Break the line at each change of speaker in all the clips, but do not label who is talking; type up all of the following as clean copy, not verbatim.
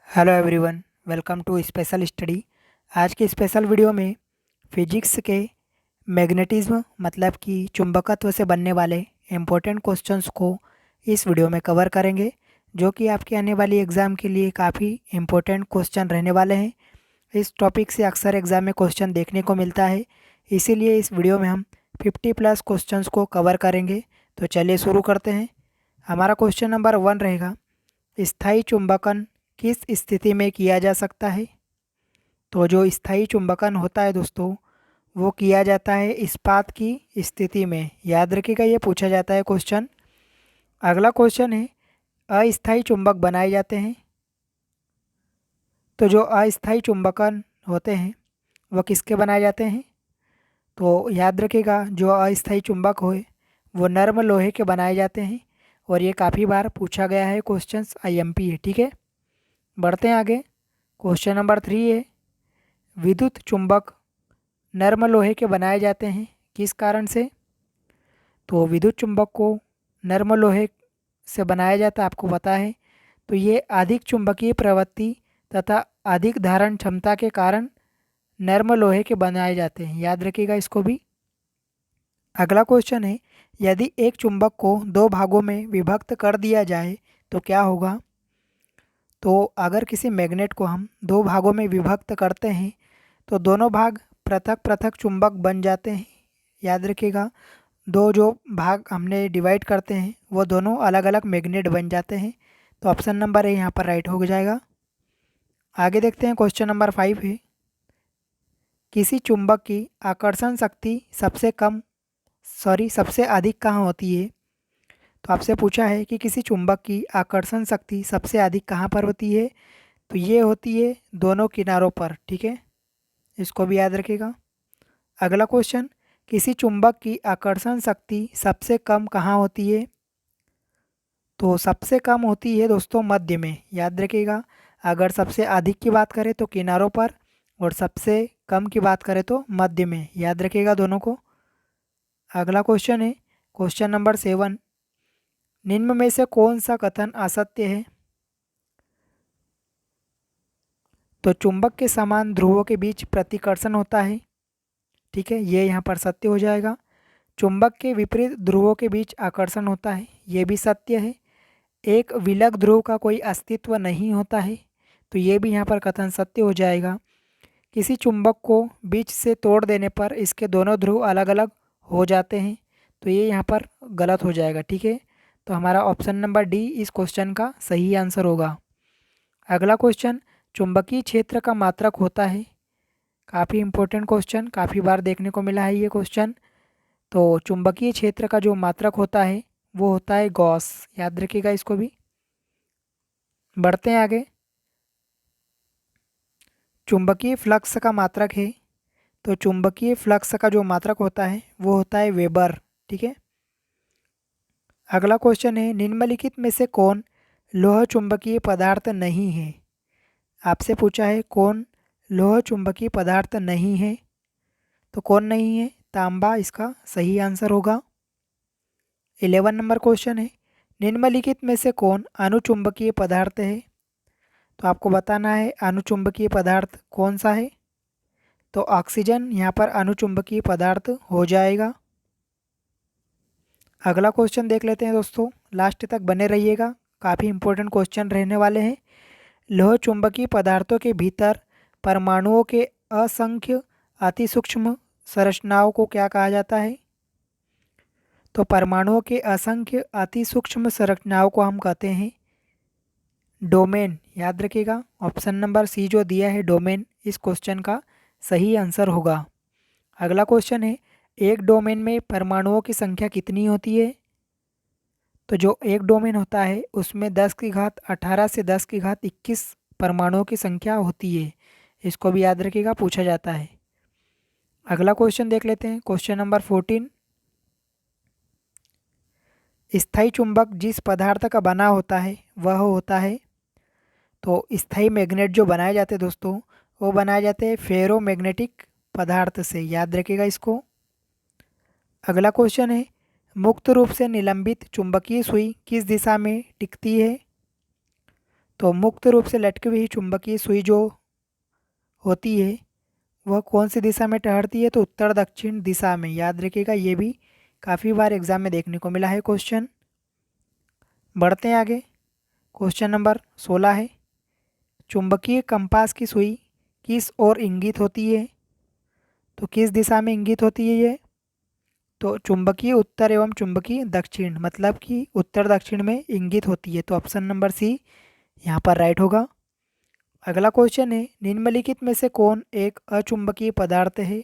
Hello everyone, welcome to special study. आज के special video में फिजिक्स के मैग्नेटिज्म मतलब कि चुंबकत्व से बनने वाले इम्पोर्टेंट क्वेश्चंस को इस वीडियो में कवर करेंगे, जो कि आपके आने वाली एग्ज़ाम के लिए काफ़ी इम्पोर्टेंट क्वेश्चन रहने वाले हैं। इस टॉपिक से अक्सर एग्ज़ाम में क्वेश्चन देखने को मिलता है, इसीलिए इस वीडियो में हम 50+ क्वेश्चंस को कवर करेंगे। तो चलिए शुरू करते हैं। हमारा क्वेश्चन नंबर 1 रहेगा, स्थायी चुंबकन किस स्थिति में किया जा सकता है। तो जो स्थायी चुंबकन होता है दोस्तों, वो किया जाता है इस्पात की स्थिति में। याद रखिएगा, ये पूछा जाता है क्वेश्चन। अगला क्वेश्चन है, अस्थायी चुंबक बनाए जाते हैं। तो जो अस्थायी चुंबकन होते हैं वो किसके बनाए जाते हैं। तो याद रखिएगा, जो अस्थायी चुंबक होए वो नर्म लोहे के बनाए जाते हैं, और ये काफ़ी बार पूछा गया है क्वेश्चंस, आईएमपी है। ठीक है, बढ़ते हैं आगे। क्वेश्चन नंबर 3 है, विद्युत चुंबक नर्म लोहे के बनाए जाते हैं, किस कारण से। तो विद्युत चुंबक को नर्म लोहे से बनाया जाता है, आपको पता है। तो ये अधिक चुंबकीय प्रवृत्ति तथा अधिक धारण क्षमता के कारण नर्म लोहे के बनाए जाते हैं। याद रखिएगा इसको भी। अगला क्वेश्चन है, यदि एक चुंबक को दो भागों में विभक्त कर दिया जाए तो क्या होगा। तो अगर किसी मैग्नेट को हम दो भागों में विभक्त करते हैं तो दोनों भाग पृथक पृथक चुंबक बन जाते हैं। याद रखिएगा, दो जो भाग हमने डिवाइड करते हैं वो दोनों अलग अलग मैग्नेट बन जाते हैं। तो ऑप्शन नंबर ए यहाँ पर राइट हो जाएगा। आगे देखते हैं, क्वेश्चन नंबर 5 है, किसी चुंबक की आकर्षण शक्ति सबसे अधिक कहाँ होती है। तो आपसे पूछा है कि किसी चुंबक की आकर्षण शक्ति सबसे अधिक कहाँ पर होती है। तो ये होती है दोनों किनारों पर। ठीक है, इसको भी याद रखिएगा। अगला क्वेश्चन, किसी चुंबक की आकर्षण शक्ति सबसे कम कहाँ होती है। तो सबसे कम होती है दोस्तों मध्य में। याद रखिएगा, अगर सबसे अधिक की बात करें तो किनारों पर, और सबसे कम की बात करें तो मध्य में। याद रखिएगा दोनों को। अगला क्वेश्चन है, क्वेश्चन नंबर 7, निम्न में से कौन सा कथन असत्य है। तो चुंबक के समान ध्रुवों के बीच प्रतिकर्षण होता है। ठीक है, ये यहाँ पर सत्य हो जाएगा। चुंबक के विपरीत ध्रुवों के बीच आकर्षण होता है, ये भी सत्य है। एक विलग ध्रुव का कोई अस्तित्व नहीं होता है, तो ये भी यहाँ पर कथन सत्य हो जाएगा। किसी चुंबक को बीच से तोड़ देने पर इसके दोनों ध्रुव अलग अलग हो जाते हैं, तो ये यहाँ पर गलत हो जाएगा। ठीक है, तो हमारा ऑप्शन नंबर डी इस क्वेश्चन का सही आंसर होगा। अगला क्वेश्चन, चुंबकीय क्षेत्र का मात्रक होता है। काफ़ी इंपॉर्टेंट क्वेश्चन, काफ़ी बार देखने को मिला है ये क्वेश्चन। तो चुंबकीय क्षेत्र का जो मात्रक होता है वो होता है गॉस। याद रखिएगा इसको भी। बढ़ते हैं आगे। चुंबकीय फ्लक्स का मात्रक है। तो चुंबकीय फ्लक्स का जो मात्रक होता है वो होता है वेबर। ठीक है, अगला क्वेश्चन है, निम्नलिखित में से कौन लोह चुंबकीय पदार्थ नहीं है। आपसे पूछा है कौन लोह चुंबकीय पदार्थ नहीं है। तो कौन नहीं है, तांबा इसका सही आंसर होगा। 11 नंबर क्वेश्चन है, निम्नलिखित में से कौन अनुचुंबकीय पदार्थ है। तो आपको बताना है अनुचुंबकीय पदार्थ कौन सा है। तो ऑक्सीजन यहाँ पर अनुचुंबकीय पदार्थ हो जाएगा। अगला क्वेश्चन देख लेते हैं दोस्तों, लास्ट तक बने रहिएगा, काफ़ी इंपॉर्टेंट क्वेश्चन रहने वाले हैं। लोह चुंबकीय पदार्थों के भीतर परमाणुओं के असंख्य अतिसूक्ष्म संरचनाओं को क्या कहा जाता है। तो परमाणुओं के असंख्य अतिसूक्ष्म संरचनाओं को हम कहते हैं डोमेन। याद रखिएगा, ऑप्शन नंबर सी जो दिया है डोमेन, इस क्वेश्चन का सही आंसर होगा। अगला क्वेश्चन है, एक डोमेन में परमाणुओं की संख्या कितनी होती है। तो जो एक डोमेन होता है उसमें 10 की घात 18 से 10 की घात 21 परमाणुओं की संख्या होती है। इसको भी याद रखिएगा, पूछा जाता है। अगला क्वेश्चन देख लेते हैं, क्वेश्चन नंबर 14, स्थायी चुंबक जिस पदार्थ का बना होता है वह होता है। तो स्थायी मैग्नेट जो बनाए जाते हैं दोस्तों, वो बनाए जाते हैं फेरोमैग्नेटिक पदार्थ से। याद रखिएगा इसको। अगला क्वेश्चन है, मुक्त रूप से निलंबित चुंबकीय सुई किस दिशा में टिकती है। तो मुक्त रूप से लटकी हुई चुंबकीय सुई जो होती है वह कौन सी दिशा में टहरती है? तो उत्तर दक्षिण दिशा में। याद रखिएगा, ये भी काफ़ी बार एग्जाम में देखने को मिला है क्वेश्चन। बढ़ते हैं आगे। क्वेश्चन नंबर 16 है, चुंबकीय कंपास की सुई किस ओर इंगित होती है? तो किस दिशा में इंगित होती है ये? तो चुंबकीय उत्तर एवं चुंबकीय दक्षिण, मतलब कि उत्तर दक्षिण में इंगित होती है। तो ऑप्शन नंबर सी यहाँ पर राइट होगा। अगला क्वेश्चन है, निम्नलिखित में से कौन एक अचुंबकीय पदार्थ है?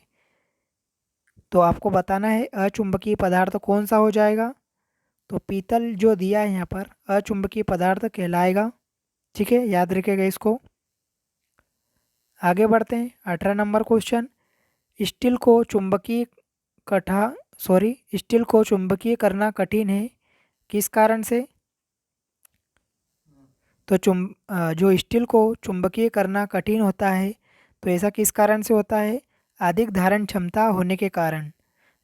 तो आपको बताना है अचुंबकीय पदार्थ कौन सा हो जाएगा। तो पीतल जो दिया है यहाँ पर अचुंबकीय पदार्थ कहलाएगा। ठीक है, याद रखिएगा इसको। आगे बढ़ते हैं। 18 नंबर क्वेश्चन, स्टील को चुंबकीय स्टील को चुंबकीय करना कठिन है, किस कारण से? तो जो स्टील को चुंबकीय करना कठिन होता है, तो ऐसा किस कारण से होता है? अधिक धारण क्षमता होने के कारण।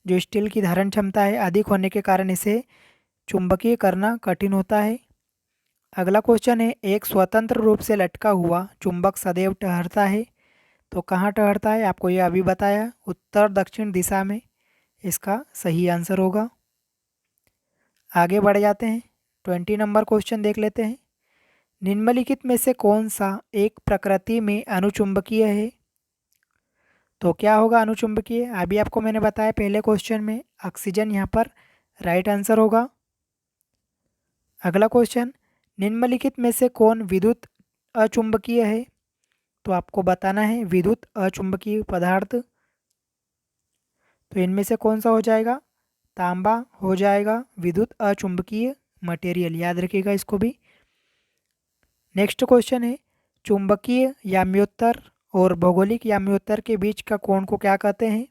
जो स्टील की धारण क्षमता है अधिक होने के कारण इसे चुंबकीय करना कठिन होता है। अगला क्वेश्चन है, एक स्वतंत्र रूप से लटका हुआ चुंबक सदैव टहरता है, तो कहाँ टहरता है? आपको यह अभी बताया, उत्तर दक्षिण दिशा में इसका सही आंसर होगा। आगे बढ़ जाते हैं। 20 नंबर क्वेश्चन देख लेते हैं, निम्नलिखित में से कौन सा एक प्रकृति में अनुचुंबकीय है? तो क्या होगा अनुचुंबकीय? अभी आपको मैंने बताया पहले क्वेश्चन में, ऑक्सीजन यहाँ पर राइट आंसर होगा। अगला क्वेश्चन, निम्नलिखित में से कौन विद्युत अचुंबकीय है? तो आपको बताना है विद्युत अचुंबकीय पदार्थ। तो इनमें से कौन सा हो जाएगा? तांबा हो जाएगा विद्युत अचुंबकीय मटेरियल, याद रखिएगा इसको भी। नेक्स्ट क्वेश्चन है, चुंबकीय याम्योत्तर और भौगोलिक याम्योत्तर के बीच का कोण को क्या कहते हैं?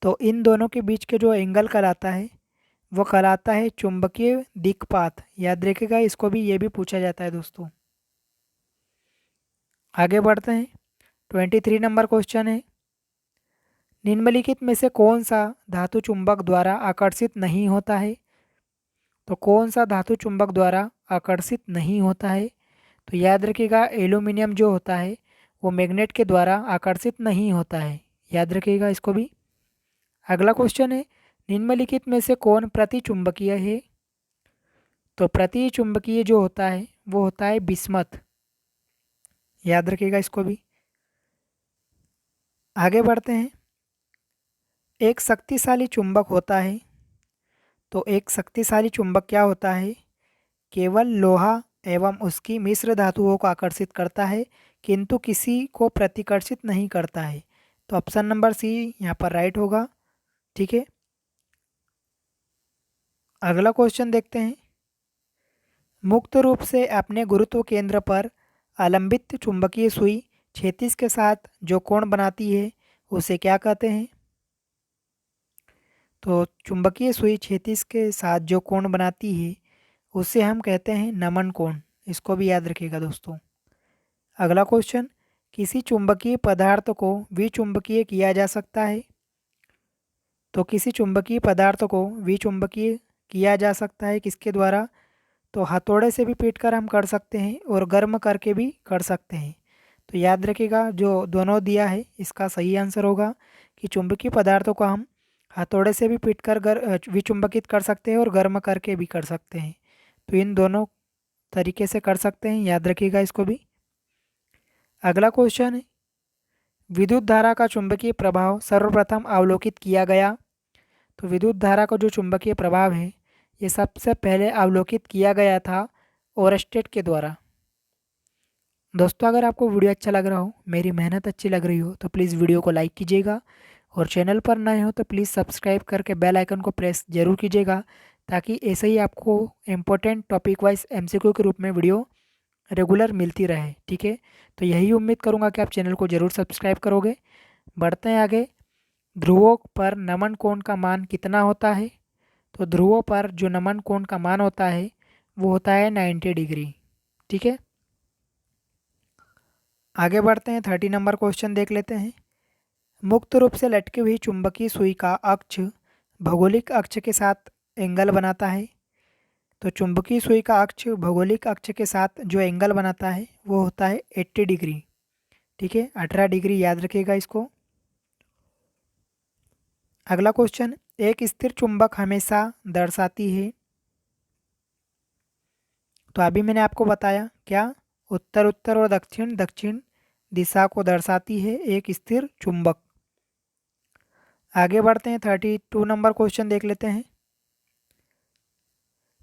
तो इन दोनों के बीच के जो एंगल कहलाता है वो कहलाता है चुंबकीय दिक्पात, याद रखिएगा इसको भी, ये भी पूछा जाता है दोस्तों। आगे बढ़ते हैं। 23 नंबर क्वेश्चन है, निम्नलिखित में से कौन सा धातु चुंबक द्वारा आकर्षित नहीं होता है? तो कौन सा धातु चुंबक द्वारा आकर्षित नहीं होता है? तो याद रखिएगा एल्यूमिनियम जो होता है वो मैग्नेट के द्वारा आकर्षित नहीं होता है, याद रखिएगा इसको भी। अगला क्वेश्चन है, निम्नलिखित में से कौन प्रतिचुंबकीय है? तो प्रतिचुंबकीय जो होता है वो होता है बिस्मथ, याद रखिएगा इसको भी। आगे बढ़ते हैं। एक शक्तिशाली चुंबक होता है, तो एक शक्तिशाली चुंबक क्या होता है? केवल लोहा एवं उसकी मिश्र धातुओं को आकर्षित करता है किंतु किसी को प्रतिकर्षित नहीं करता है। तो ऑप्शन नंबर सी यहाँ पर राइट होगा। ठीक है, अगला क्वेश्चन देखते हैं, मुक्त रूप से अपने गुरुत्व केंद्र पर अवलंबित चुंबकीय सुई क्षैतिज के साथ जो कोण बनाती है उसे क्या कहते हैं? तो चुंबकीय सुई क्षैतिज के साथ जो कोण बनाती है उसे हम कहते हैं नमन कोण, इसको भी याद रखिएगा दोस्तों। अगला क्वेश्चन, किसी चुंबकीय पदार्थ को विचुंबकीय किया जा सकता है? तो किसी चुंबकीय पदार्थ को विचुंबकीय किया जा सकता है किसके द्वारा? तो हथौड़े से भी पीट कर हम कर सकते हैं और गर्म करके भी कर सकते हैं। तो याद रखिएगा जो दोनों दिया है इसका सही आंसर होगा कि चुंबकीय पदार्थों को हम हथौड़े से भी पीट कर विचुंबकित कर सकते हैं और गर्म करके भी कर सकते हैं। तो इन दोनों तरीके से कर सकते हैं, याद रखिएगा इसको भी। अगला क्वेश्चन है, विद्युत धारा का चुंबकीय प्रभाव सर्वप्रथम अवलोकित किया गया। तो विद्युत धारा का जो चुंबकीय प्रभाव है ये सबसे पहले अवलोकित किया गया था ओरस्टेड के द्वारा। दोस्तों अगर आपको वीडियो अच्छा लग रहा हो, मेरी मेहनत अच्छी लग रही हो, तो प्लीज़ वीडियो को लाइक कीजिएगा और चैनल पर नए हो तो प्लीज़ सब्सक्राइब करके बेल आइकन को प्रेस जरूर कीजिएगा ताकि ऐसे ही आपको इम्पोर्टेंट टॉपिक वाइज एमसीक्यू के रूप में वीडियो रेगुलर मिलती रहे। ठीक है, तो यही उम्मीद करूँगा कि आप चैनल को ज़रूर सब्सक्राइब करोगे। बढ़ते हैं आगे। ध्रुवों पर नमन कोण का मान कितना होता है? तो ध्रुवों पर जो नमन कोण का मान होता है वो होता है 90 डिग्री। ठीक है, आगे बढ़ते हैं। 30 नंबर क्वेश्चन देख लेते हैं, मुक्त रूप से लटकी हुई चुंबकीय सुई का अक्ष भौगोलिक अक्ष के साथ एंगल बनाता है, तो चुंबकीय सुई का अक्ष भौगोलिक अक्ष के साथ जो एंगल बनाता है वो होता है 80 डिग्री। ठीक है, 18 डिग्री याद रखिएगा इसको। अगला क्वेश्चन, एक स्थिर चुंबक हमेशा दर्शाती है, तो अभी मैंने आपको बताया क्या, उत्तर उत्तर और दक्षिण दक्षिण दिशा को दर्शाती है एक स्थिर चुंबक। आगे बढ़ते हैं, 32 नंबर क्वेश्चन देख लेते हैं।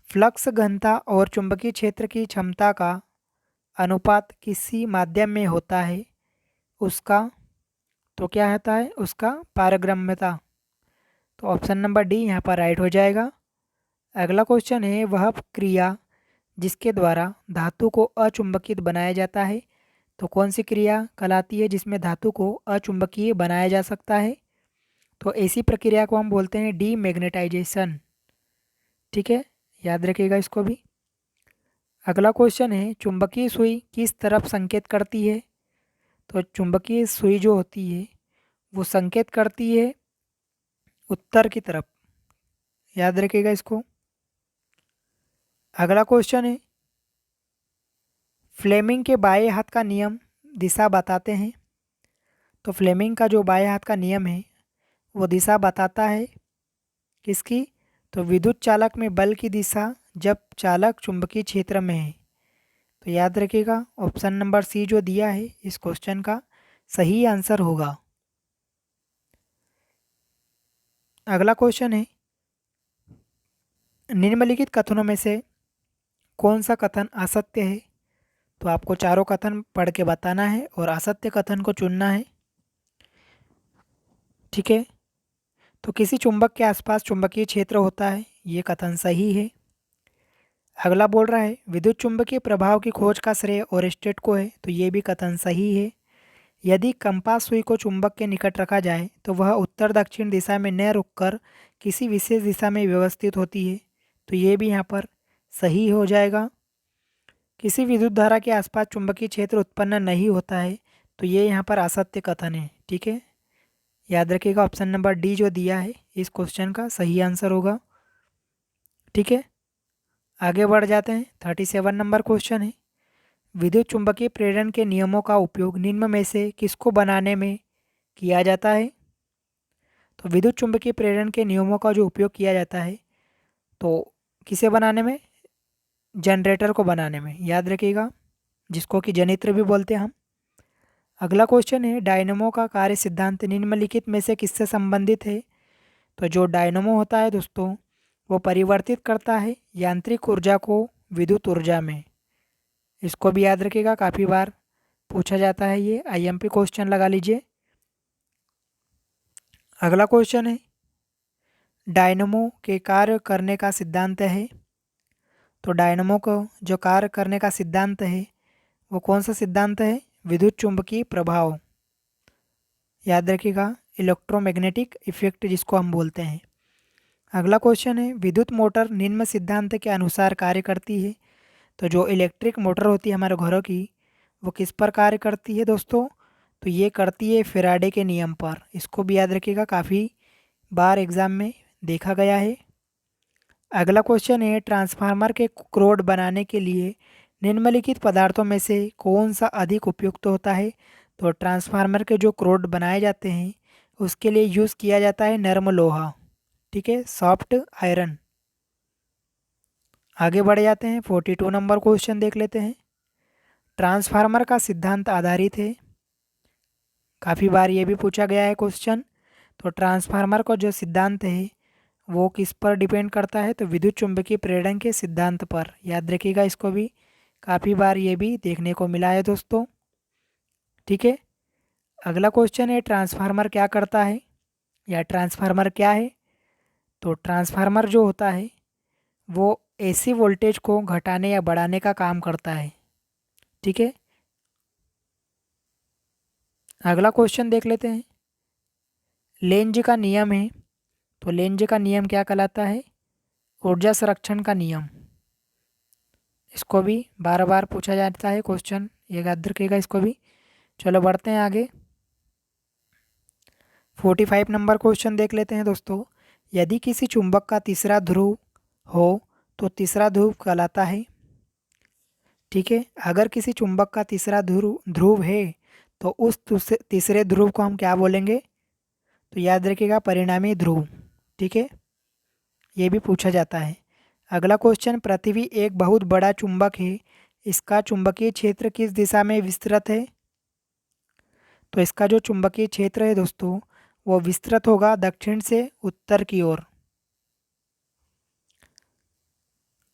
फ्लक्स घनता और चुंबकीय क्षेत्र की क्षमता का अनुपात किसी माध्यम में होता है, उसका तो क्या होता है, उसका पारगम्यता। तो ऑप्शन नंबर डी यहाँ पर राइट हो जाएगा। अगला क्वेश्चन है, वह क्रिया जिसके द्वारा धातु को अचुंबकित बनाया जाता है, तो कौन सी क्रिया कहलाती है जिसमें धातु को अचुंबकीय बनाया जा सकता है, तो ऐसी प्रक्रिया को हम बोलते हैं डीमैग्नेटाइजेशन। ठीक है, याद रखिएगा इसको भी। अगला क्वेश्चन है, चुंबकीय सुई किस तरफ संकेत करती है, तो चुंबकीय सुई जो होती है वो संकेत करती है उत्तर की तरफ, याद रखिएगा इसको। अगला क्वेश्चन है, फ्लेमिंग के बाएं हाथ का नियम दिशा बताते हैं, तो फ्लेमिंग का जो बाएं हाथ का नियम है वो दिशा बताता है किसकी, तो विद्युत चालक में बल की दिशा जब चालक चुंबकीय क्षेत्र में है। तो याद रखिएगा ऑप्शन नंबर सी जो दिया है इस क्वेश्चन का सही आंसर होगा। अगला क्वेश्चन है, निम्नलिखित कथनों में से कौन सा कथन असत्य है, तो आपको चारों कथन पढ़ के बताना है और असत्य कथन को चुनना है। ठीक है, तो किसी चुंबक के आसपास चुंबकीय क्षेत्र होता है, ये कथन सही है। अगला बोल रहा है, विद्युत चुंबकीय प्रभाव की खोज का श्रेय ओरेस्टेड को है, तो ये भी कथन सही है। यदि कंपास सुई को चुंबक के निकट रखा जाए तो वह उत्तर दक्षिण दिशा में न रुककर किसी विशेष दिशा में व्यवस्थित होती है, तो ये भी यहाँ पर सही हो जाएगा। किसी विद्युत धारा के आसपास चुंबकीय क्षेत्र उत्पन्न नहीं होता है, तो ये यहाँ पर असत्य कथन है। ठीक है, याद रखिएगा ऑप्शन नंबर डी जो दिया है इस क्वेश्चन का सही आंसर होगा। ठीक है, आगे बढ़ जाते हैं, 37 नंबर क्वेश्चन है, विद्युत चुंबकीय प्रेरण के नियमों का उपयोग निम्न में से किसको बनाने में किया जाता है, तो विद्युत चुंबकीय प्रेरण के नियमों का जो उपयोग किया जाता है तो किसे बनाने में, जनरेटर को बनाने में, याद रखिएगा, जिसको कि जनित्र भी बोलते हैं हम। अगला क्वेश्चन है, डायनमो का कार्य सिद्धांत निम्नलिखित में से किससे संबंधित है, तो जो डायनमो होता है दोस्तों वो परिवर्तित करता है यांत्रिक ऊर्जा को विद्युत ऊर्जा में। इसको भी याद रखिएगा, काफ़ी बार पूछा जाता है, ये आईएमपी क्वेश्चन लगा लीजिए। अगला क्वेश्चन है, डायनमो के कार्य करने का सिद्धांत है, तो डायनमो को जो कार्य करने का सिद्धांत है वो कौन सा सिद्धांत है, विद्युत चुंबकीय प्रभाव, याद रखिएगा, इलेक्ट्रोमैग्नेटिक इफेक्ट जिसको हम बोलते हैं। अगला क्वेश्चन है, विद्युत मोटर निम्न सिद्धांत के अनुसार कार्य करती है, तो जो इलेक्ट्रिक मोटर होती है हमारे घरों की वो किस पर कार्य करती है दोस्तों, तो ये करती है फैराडे के नियम पर। इसको भी याद रखिएगा, काफ़ी बार एग्ज़ाम में देखा गया है। अगला क्वेश्चन है, ट्रांसफार्मर के क्रोड बनाने के लिए निम्नलिखित पदार्थों में से कौन सा अधिक उपयुक्त होता है, तो ट्रांसफार्मर के जो क्रोड बनाए जाते हैं उसके लिए यूज़ किया जाता है नर्म लोहा। ठीक है, सॉफ्ट आयरन। आगे बढ़ जाते हैं, 42 नंबर क्वेश्चन देख लेते हैं। ट्रांसफार्मर का सिद्धांत आधारित है, काफ़ी बार ये भी पूछा गया है क्वेश्चन, तो ट्रांसफार्मर का जो सिद्धांत है वो किस पर डिपेंड करता है, तो विद्युत चुंबकीय प्रेरण के सिद्धांत पर, याद रखिएगा इसको भी, काफ़ी बार ये भी देखने को मिला है दोस्तों। ठीक है, अगला क्वेश्चन है, ट्रांसफार्मर क्या करता है या ट्रांसफार्मर क्या है, तो ट्रांसफार्मर जो होता है वो एसी वोल्टेज को घटाने या बढ़ाने का काम करता है। ठीक है, अगला क्वेश्चन देख लेते हैं, लेंज का नियम है, तो लेंज का नियम क्या कहलाता है, ऊर्जा संरक्षण का नियम। इसको भी बार बार पूछा जाता है क्वेश्चन, ये याद रखिएगा इसको भी। चलो बढ़ते हैं आगे, 45 नंबर क्वेश्चन देख लेते हैं दोस्तों। यदि किसी चुंबक का तीसरा ध्रुव हो तो तीसरा ध्रुव कहलाता है। ठीक है, अगर किसी चुंबक का तीसरा ध्रुव है तो उस तीसरे ध्रुव को हम क्या बोलेंगे? तो याद रखिएगा, परिणामी ध्रुव। ठीक है, ये भी पूछा जाता है। अगला क्वेश्चन, पृथ्वी एक बहुत बड़ा चुंबक है, इसका चुंबकीय क्षेत्र किस दिशा में विस्तृत है? तो इसका जो चुंबकीय क्षेत्र है दोस्तों, वो विस्तृत होगा दक्षिण से उत्तर की ओर।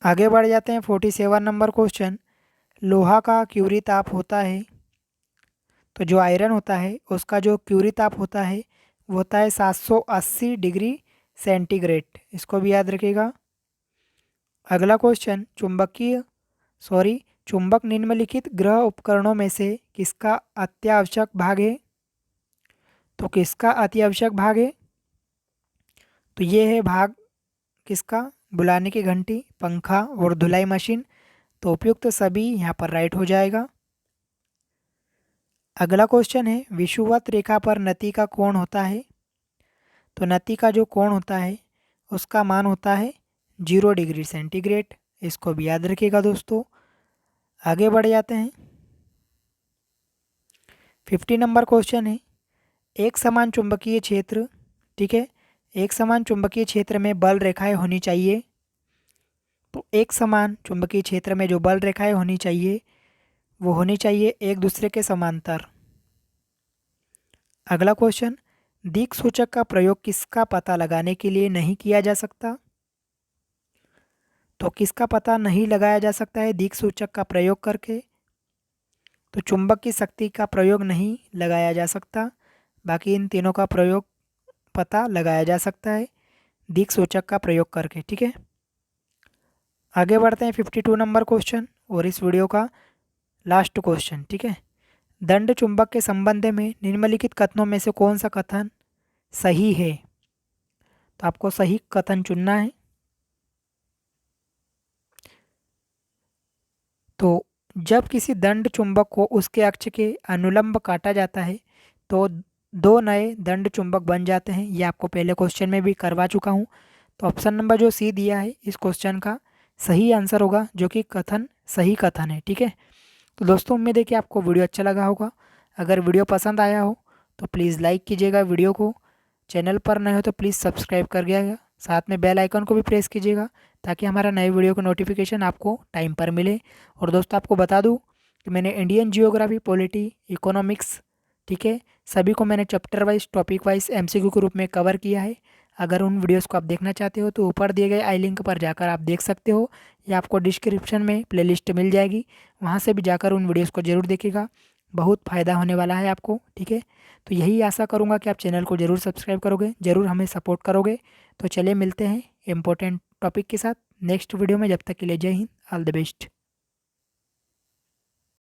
आगे बढ़ जाते हैं 47 नंबर क्वेश्चन, लोहा का क्यूरी ताप होता है, तो जो आयरन होता है उसका जो क्यूरी ताप होता है वो होता है 780 डिग्री सेंटीग्रेड। इसको भी याद रखिएगा। अगला क्वेश्चन, चुंबक निम्नलिखित गृह उपकरणों में से किसका अत्यावश्यक भाग है? तो किसका अत्यावश्यक भाग है? तो ये है भाग किसका? बुलाने की घंटी, पंखा और धुलाई मशीन। तो उपयुक्त सभी यहाँ पर राइट हो जाएगा। अगला क्वेश्चन है, विषुवत रेखा पर नति का कोण होता है, तो नति का जो कोण होता है उसका मान होता है 0 डिग्री सेंटीग्रेड। इसको भी याद रखिएगा दोस्तों। आगे बढ़ जाते हैं 50 नंबर क्वेश्चन है, एक समान चुंबकीय क्षेत्र, ठीक है, एक समान चुंबकीय क्षेत्र में बल रेखाएं होनी चाहिए। तो एक समान चुंबकीय क्षेत्र में जो बल रेखाएं होनी चाहिए वो होनी चाहिए एक दूसरे के समांतर। अगला क्वेश्चन, दिक् सूचक का प्रयोग किसका पता लगाने के लिए नहीं किया जा सकता? तो किसका पता नहीं लगाया जा सकता है दिक् सूचक का प्रयोग करके? तो चुंबक की शक्ति का प्रयोग नहीं लगाया जा सकता, बाकी इन तीनों का प्रयोग पता लगाया जा सकता है दिक् सूचक का प्रयोग करके। ठीक है, आगे बढ़ते हैं 52 नंबर क्वेश्चन और इस वीडियो का लास्ट क्वेश्चन। ठीक है, दंड चुंबक के संबंध में निम्नलिखित कथनों में से कौन सा कथन सही है? तो आपको सही कथन चुनना है। तो जब किसी दंड चुंबक को उसके अक्ष के अनुलंब काटा जाता है तो दो नए दंड चुंबक बन जाते हैं। ये आपको पहले क्वेश्चन में भी करवा चुका हूँ। तो ऑप्शन नंबर जो सी दिया है इस क्वेश्चन का सही आंसर होगा, जो कि कथन सही कथन है। ठीक है, तो दोस्तों उम्मीद है कि आपको वीडियो अच्छा लगा होगा। अगर वीडियो पसंद आया हो तो प्लीज़ लाइक कीजिएगा वीडियो को, चैनल पर नए हो तो प्लीज़ सब्सक्राइब कर दिया, साथ में बेल आइकन को भी प्रेस कीजिएगा ताकि हमारा नए वीडियो का नोटिफिकेशन आपको टाइम पर मिले। और दोस्तों आपको बता दूं कि मैंने इंडियन जियोग्राफी, पॉलिटी, इकोनॉमिक्स, ठीक है, सभी को मैंने chapter wise, topic wise MCQ के रूप में कवर किया है। अगर उन वीडियोस को आप देखना चाहते हो तो ऊपर दिए गए आई लिंक पर जाकर आप देख सकते हो, या आपको डिस्क्रिप्शन में प्लेलिस्ट मिल जाएगी, वहाँ से भी जाकर उन वीडियोस को ज़रूर देखिएगा, बहुत फ़ायदा होने वाला है आपको। ठीक है, तो यही आशा करूँगा कि आप चैनल को ज़रूर सब्सक्राइब करोगे, ज़रूर हमें सपोर्ट करोगे। तो चलिए मिलते हैं इम्पोर्टेंट टॉपिक के साथ नेक्स्ट वीडियो में। जब तक के लिए जय हिंद, ऑल द बेस्ट।